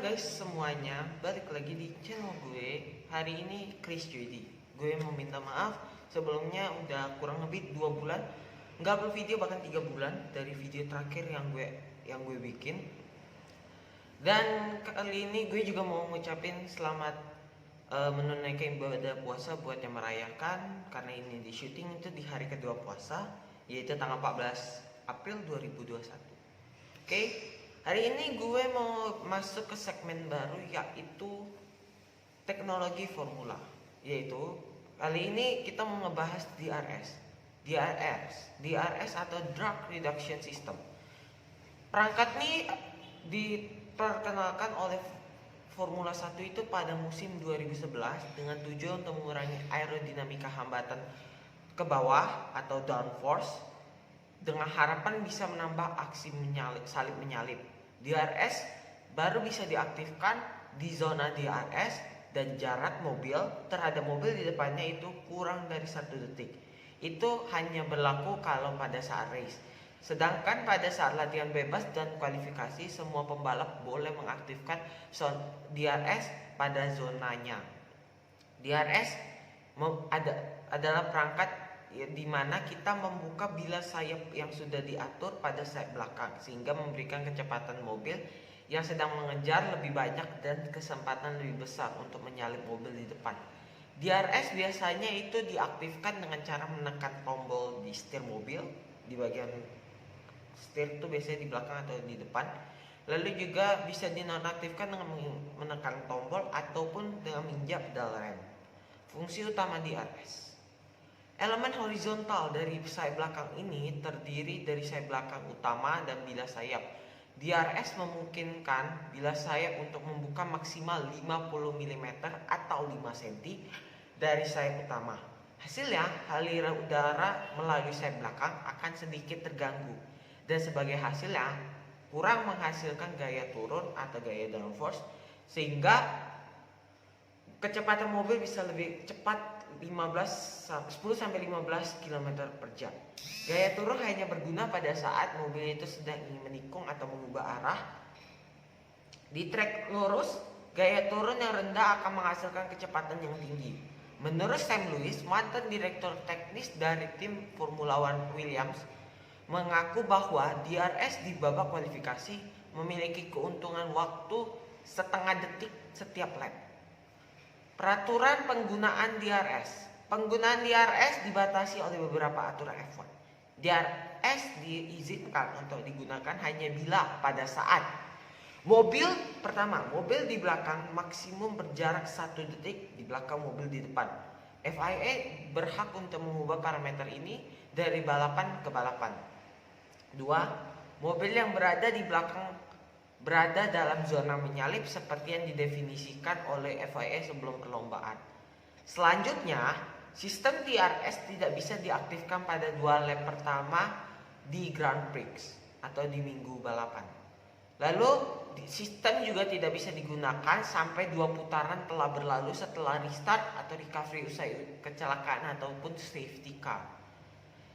guys semuanya, balik lagi di channel gue. Hari ini Chris Judy. Gue mau minta maaf sebelumnya udah kurang lebih 2 bulan nggak upload video, bahkan 3 bulan dari video terakhir yang gue bikin. Dan kali ini gue juga mau ngucapin selamat menunaikan ibadah puasa buat yang merayakan, karena ini di syuting itu di hari kedua puasa, yaitu tanggal 14 April 2021. Oke, hari ini gue mau masuk ke segmen baru, yaitu teknologi formula. Yaitu kali ini kita mau ngebahas DRS atau Drag Reduction System. Perangkat ini diperkenalkan oleh Formula 1 itu pada musim 2011 dengan tujuan untuk mengurangi aerodinamika hambatan ke bawah atau downforce, dengan harapan bisa menambah aksi salip menyalip. DRS baru bisa diaktifkan di zona DRS dan jarak mobil terhadap mobil di depannya itu kurang dari 1 detik. Itu hanya berlaku kalau pada saat race. Sedangkan pada saat latihan bebas dan kualifikasi, semua pembalap boleh mengaktifkan DRS pada zonanya. DRS adalah perangkat di mana kita membuka bilas sayap yang sudah diatur pada sayap belakang, sehingga memberikan kecepatan mobil yang sedang mengejar lebih banyak dan kesempatan lebih besar untuk menyalip mobil di depan. DRS biasanya itu diaktifkan dengan cara menekan tombol di setir mobil, di bagian setir itu biasanya di belakang atau di depan. Lalu juga bisa dinonaktifkan dengan menekan tombol ataupun dengan menginjak pedal rem. Fungsi utama DRS: elemen horizontal dari sayap belakang ini terdiri dari sayap belakang utama dan bilas sayap. DRS memungkinkan bilas sayap untuk membuka maksimal 50 mm atau 5 cm dari sayap utama. Hasilnya, aliran udara melalui sayap belakang akan sedikit terganggu, dan sebagai hasilnya kurang menghasilkan gaya turun atau gaya downforce, sehingga kecepatan mobil bisa lebih cepat 10-15 km per jam. Gaya turun hanya berguna pada saat mobil itu sedang ingin menikung atau mengubah arah. Di trek lurus, gaya turun yang rendah akan menghasilkan kecepatan yang tinggi. Menurut Sam Lewis, mantan direktur teknis dari tim Formula One Williams, mengaku bahwa DRS di babak kualifikasi memiliki keuntungan waktu setengah detik setiap lap. Peraturan penggunaan DRS. Penggunaan DRS dibatasi oleh beberapa aturan F1. DRS diizinkan untuk digunakan hanya bila pada saat mobil di belakang maksimum berjarak 1 detik di belakang mobil di depan. FIA berhak untuk mengubah parameter ini dari balapan ke balapan. 2. Mobil yang berada di belakang berada dalam zona menyalip seperti yang didefinisikan oleh FIA sebelum perlombaan. Selanjutnya, sistem DRS tidak bisa diaktifkan pada 2 lap pertama di Grand Prix atau di minggu balapan. Lalu, sistem juga tidak bisa digunakan sampai 2 putaran telah berlalu setelah restart atau recovery usai kecelakaan ataupun safety car.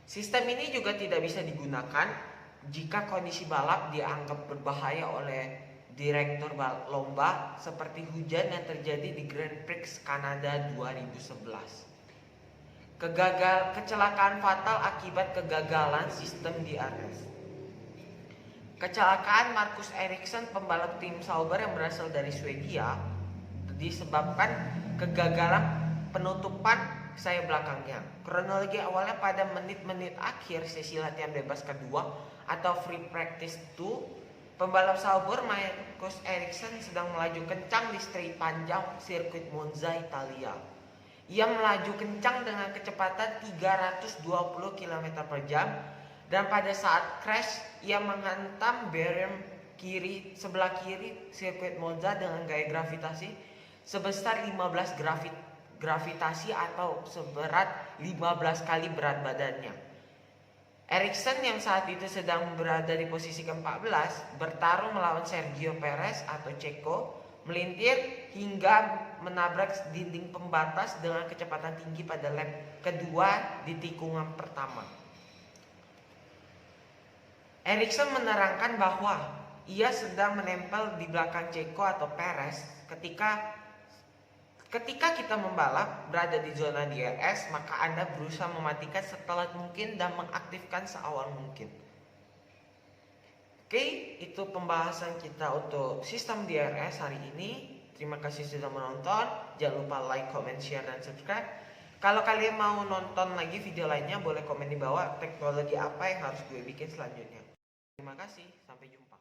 Sistem ini juga tidak bisa digunakan jika kondisi balap dianggap berbahaya oleh direktur lomba, seperti hujan yang terjadi di Grand Prix Kanada 2011. Kecelakaan fatal akibat kegagalan sistem DRS. Kecelakaan Marcus Ericsson, pembalap tim Sauber yang berasal dari Swedia, disebabkan kegagalan penutupan sayap belakangnya. Kronologi awalnya pada menit-menit akhir sesi latihan bebas kedua atau free practice 2, pembalap Sauber Marcus Ericsson sedang melaju kencang di straight panjang sirkuit Monza, Italia. Ia melaju kencang dengan kecepatan 320 km per jam, dan pada saat crash ia menghantam berem sebelah kiri sirkuit Monza dengan gaya gravitasi sebesar 15 gravitasi atau seberat 15 kali berat badannya. Ericsson yang saat itu sedang berada di posisi ke-14 bertarung melawan Sergio Perez atau Checo, melintir hingga menabrak dinding pembatas dengan kecepatan tinggi pada lap kedua di tikungan pertama. Ericsson menerangkan bahwa ia sedang menempel di belakang Checo atau Perez ketika kita membalap berada di zona DRS, maka Anda berusaha mematikan setelah mungkin dan mengaktifkan seawal mungkin. Oke, itu pembahasan kita untuk sistem DRS hari ini. Terima kasih sudah menonton. Jangan lupa like, comment, share, dan subscribe. Kalau kalian mau nonton lagi video lainnya, boleh komen di bawah teknologi apa yang harus gue bikin selanjutnya. Terima kasih, sampai jumpa.